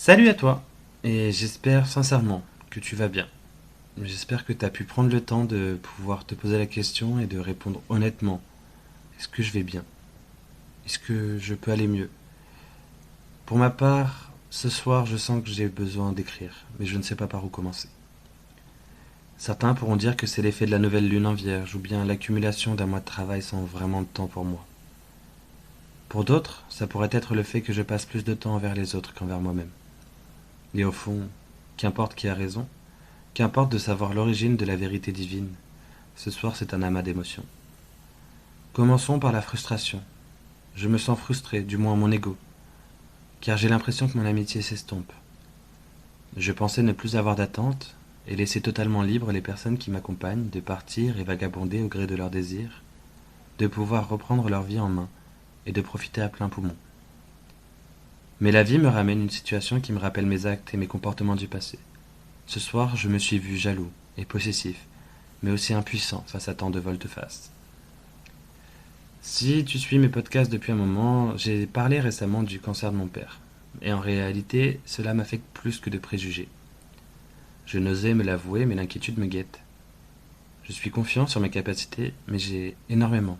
Salut à toi, et j'espère sincèrement que tu vas bien. J'espère que tu as pu prendre le temps de pouvoir te poser la question et de répondre honnêtement. Est-ce que je vais bien? Est-ce que je peux aller mieux? Pour ma part, ce soir, je sens que j'ai besoin d'écrire, mais je ne sais pas par où commencer. Certains pourront dire que c'est l'effet de la nouvelle lune en vierge ou bien l'accumulation d'un mois de travail sans vraiment de temps pour moi. Pour d'autres, ça pourrait être le fait que je passe plus de temps envers les autres qu'envers moi-même. Et au fond, qu'importe qui a raison, qu'importe de savoir l'origine de la vérité divine. Ce soir, c'est un amas d'émotions. Commençons par la frustration. Je me sens frustré, du moins mon ego, car j'ai l'impression que mon amitié s'estompe. Je pensais ne plus avoir d'attente et laisser totalement libre les personnes qui m'accompagnent de partir et vagabonder au gré de leurs désirs, de pouvoir reprendre leur vie en main et de profiter à plein poumon. Mais la vie me ramène une situation qui me rappelle mes actes et mes comportements du passé. Ce soir, je me suis vu jaloux et possessif, mais aussi impuissant face à tant de volte-face. Si tu suis mes podcasts depuis un moment, j'ai parlé récemment du cancer de mon père. Et en réalité, cela m'affecte plus que de préjugés. Je n'osais me l'avouer, mais l'inquiétude me guette. Je suis confiant sur mes capacités, mais j'ai énormément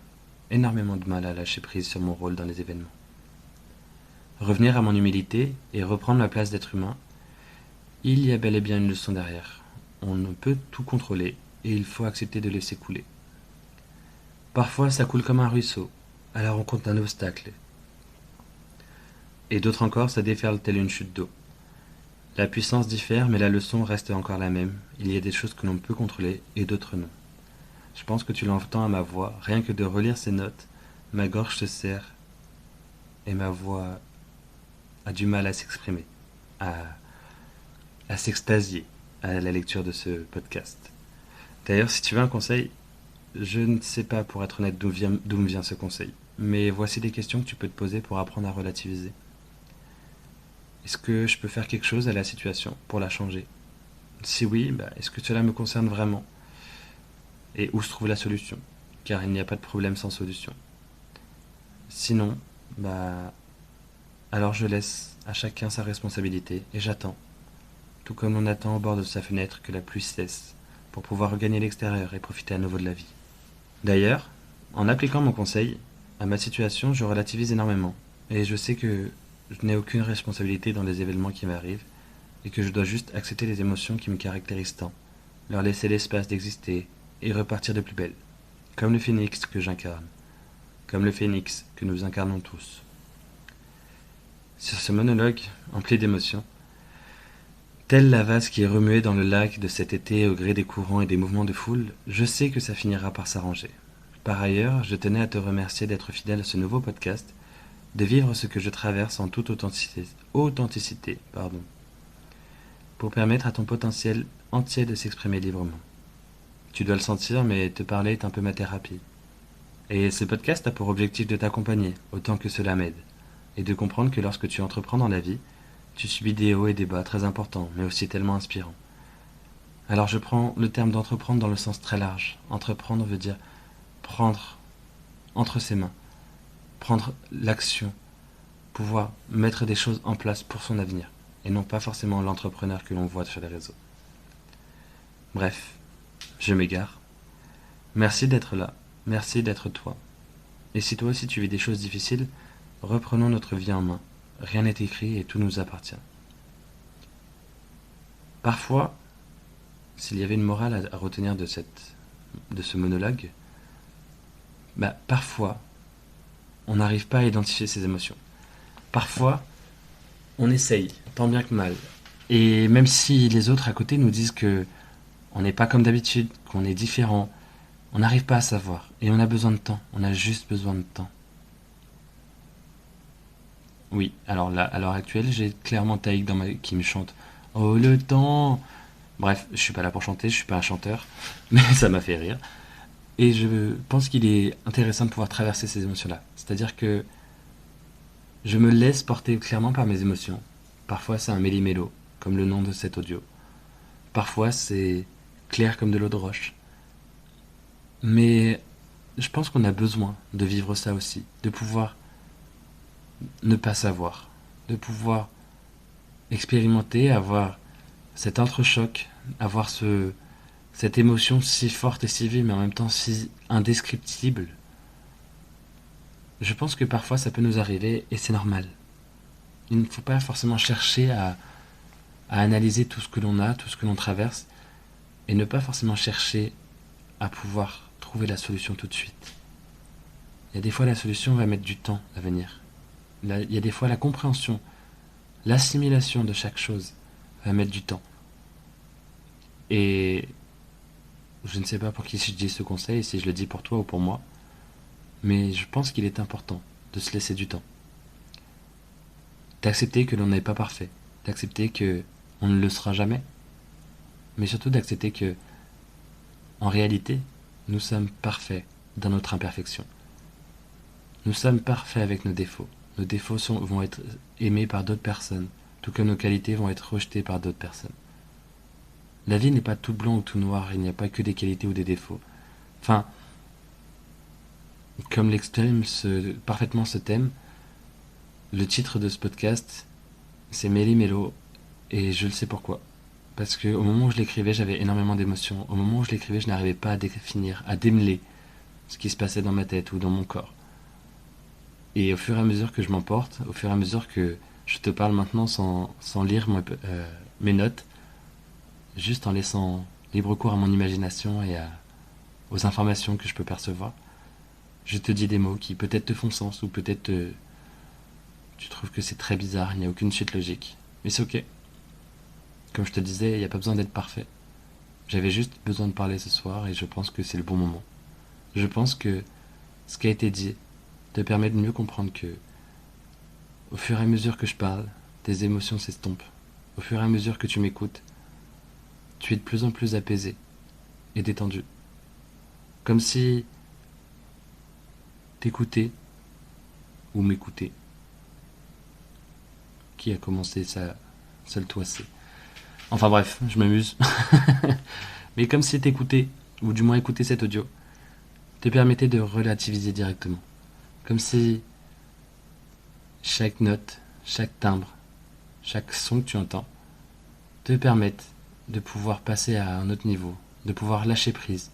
de mal à lâcher prise sur mon rôle dans les événements. Revenir à mon humilité et reprendre ma place d'être humain, il y a bel et bien une leçon derrière. On ne peut tout contrôler et il faut accepter de laisser couler. Parfois, ça coule comme un ruisseau, à la rencontre d'un obstacle, et d'autres encore, ça déferle telle une chute d'eau. La puissance diffère, mais la leçon reste encore la même. Il y a des choses que l'on peut contrôler et d'autres non. Je pense que tu l'entends à ma voix, rien que de relire ces notes, ma gorge se serre et ma voix a du mal à s'exprimer, à, à s'extasier à la lecture de ce podcast. D'ailleurs, si tu veux un conseil, je ne sais pas pour être honnête d'où me vient ce conseil, mais voici des questions que tu peux te poser pour apprendre à relativiser. Est-ce que je peux faire quelque chose à la situation pour la changer? Si oui, est-ce que cela me concerne vraiment? Et où se trouve la solution? Car il n'y a pas de problème sans solution. Sinon, alors je laisse à chacun sa responsabilité et j'attends, tout comme on attend au bord de sa fenêtre que la pluie cesse pour pouvoir regagner l'extérieur et profiter à nouveau de la vie. D'ailleurs, en appliquant mon conseil, à ma situation, je relativise énormément et je sais que je n'ai aucune responsabilité dans les événements qui m'arrivent et que je dois juste accepter les émotions qui me caractérisent tant, leur laisser l'espace d'exister et repartir de plus belle, comme le phénix que j'incarne, comme le phénix que nous incarnons tous. Sur ce monologue empli d'émotions, telle la vase qui est remuée dans le lac de cet été au gré des courants et des mouvements de foule, je sais que ça finira par s'arranger. Par ailleurs, je tenais à te remercier d'être fidèle à ce nouveau podcast, de vivre ce que je traverse en toute authenticité, pour permettre à ton potentiel entier de s'exprimer librement. Tu dois le sentir, mais te parler est un peu ma thérapie. Et ce podcast a pour objectif de t'accompagner, autant que cela m'aide, et de comprendre que lorsque tu entreprends dans la vie, tu subis des hauts et des bas très importants, mais aussi tellement inspirants. Alors je prends le terme d'entreprendre dans le sens très large. Entreprendre veut dire prendre entre ses mains, prendre l'action, pouvoir mettre des choses en place pour son avenir, et non pas forcément l'entrepreneur que l'on voit sur les réseaux. Bref, je m'égare. Merci d'être là, merci d'être toi. Et si toi aussi tu vis des choses difficiles, reprenons notre vie en main. Rien n'est écrit et tout nous appartient. Parfois, s'il y avait une morale à retenir de ce monologue, parfois, on n'arrive pas à identifier ses émotions. Parfois, on essaye, tant bien que mal. Et même si les autres à côté nous disent que on n'est pas comme d'habitude, qu'on est différent, on n'arrive pas à savoir. Et on a besoin de temps, on a juste besoin de temps. Oui, alors là, à l'heure actuelle, j'ai clairement Taïk qui me chante «Oh le temps!». Bref, je suis pas là pour chanter, je suis pas un chanteur, mais ça m'a fait rire. Et je pense qu'il est intéressant de pouvoir traverser ces émotions-là. C'est-à-dire que je me laisse porter clairement par mes émotions. Parfois c'est un méli-mélo, comme le nom de cet audio. Parfois c'est clair comme de l'eau de roche. Mais je pense qu'on a besoin de vivre ça aussi, de pouvoir ne pas savoir, de pouvoir expérimenter, avoir cet entrechoc, avoir cette émotion si forte et si vive, mais en même temps si indescriptible. Je pense que parfois ça peut nous arriver et c'est normal. Il ne faut pas forcément chercher à analyser tout ce que l'on a, tout ce que l'on traverse, et ne pas forcément chercher à pouvoir trouver la solution tout de suite. Il y a des fois la solution va mettre du temps à venir. Il y a des fois la compréhension, l'assimilation de chaque chose va mettre du temps. Et je ne sais pas pour qui je dis ce conseil, si je le dis pour toi ou pour moi, mais je pense qu'il est important de se laisser du temps. D'accepter que l'on n'est pas parfait, d'accepter que on ne le sera jamais, mais surtout d'accepter que, en réalité, nous sommes parfaits dans notre imperfection. Nous sommes parfaits avec nos défauts. Nos défauts vont être aimés par d'autres personnes, tout comme nos qualités vont être rejetées par d'autres personnes. La vie n'est pas tout blanc ou tout noir, il n'y a pas que des qualités ou des défauts. Enfin, comme l'exprime parfaitement ce thème, le titre de ce podcast, c'est Méli-Mélo, et je le sais pourquoi. Parce qu'au moment où je l'écrivais, j'avais énormément d'émotions. Au moment où je l'écrivais, je n'arrivais pas à définir, à démêler ce qui se passait dans ma tête ou dans mon corps. Et au fur et à mesure que je m'emporte, au fur et à mesure que je te parle maintenant sans lire mes notes, juste en laissant libre cours à mon imagination et aux informations que je peux percevoir, je te dis des mots qui peut-être te font sens ou peut-être tu trouves que c'est très bizarre, il n'y a aucune suite logique. Mais c'est ok. Comme je te disais, il n'y a pas besoin d'être parfait. J'avais juste besoin de parler ce soir et je pense que c'est le bon moment. Je pense que ce qui a été dit te permet de mieux comprendre que, au fur et à mesure que je parle, tes émotions s'estompent. Au fur et à mesure que tu m'écoutes, tu es de plus en plus apaisé et détendu. Comme si t'écoutais ou m'écoutais. Qui a commencé ça seul toi c'est. Enfin bref, je m'amuse. Mais comme si t'écoutais, ou du moins écouter cet audio, te permettait de relativiser directement. Comme si chaque note, chaque timbre, chaque son que tu entends te permette de pouvoir passer à un autre niveau, de pouvoir lâcher prise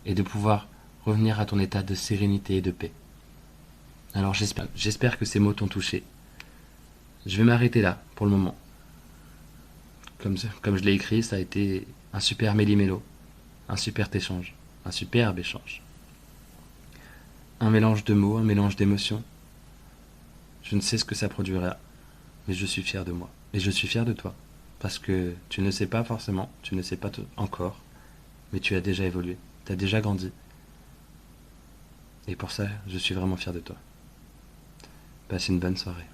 et de pouvoir revenir à ton état de sérénité et de paix. Alors j'espère que ces mots t'ont touché. Je vais m'arrêter là pour le moment. Comme je l'ai écrit, ça a été un super méli-mélo, un superbe échange, un superbe échange. Un mélange de mots, un mélange d'émotions. Je ne sais ce que ça produira, mais je suis fier de moi. Et je suis fier de toi. Parce que tu ne sais pas forcément, tu ne sais pas encore, mais tu as déjà évolué, tu as déjà grandi. Et pour ça, je suis vraiment fier de toi. Passe une bonne soirée.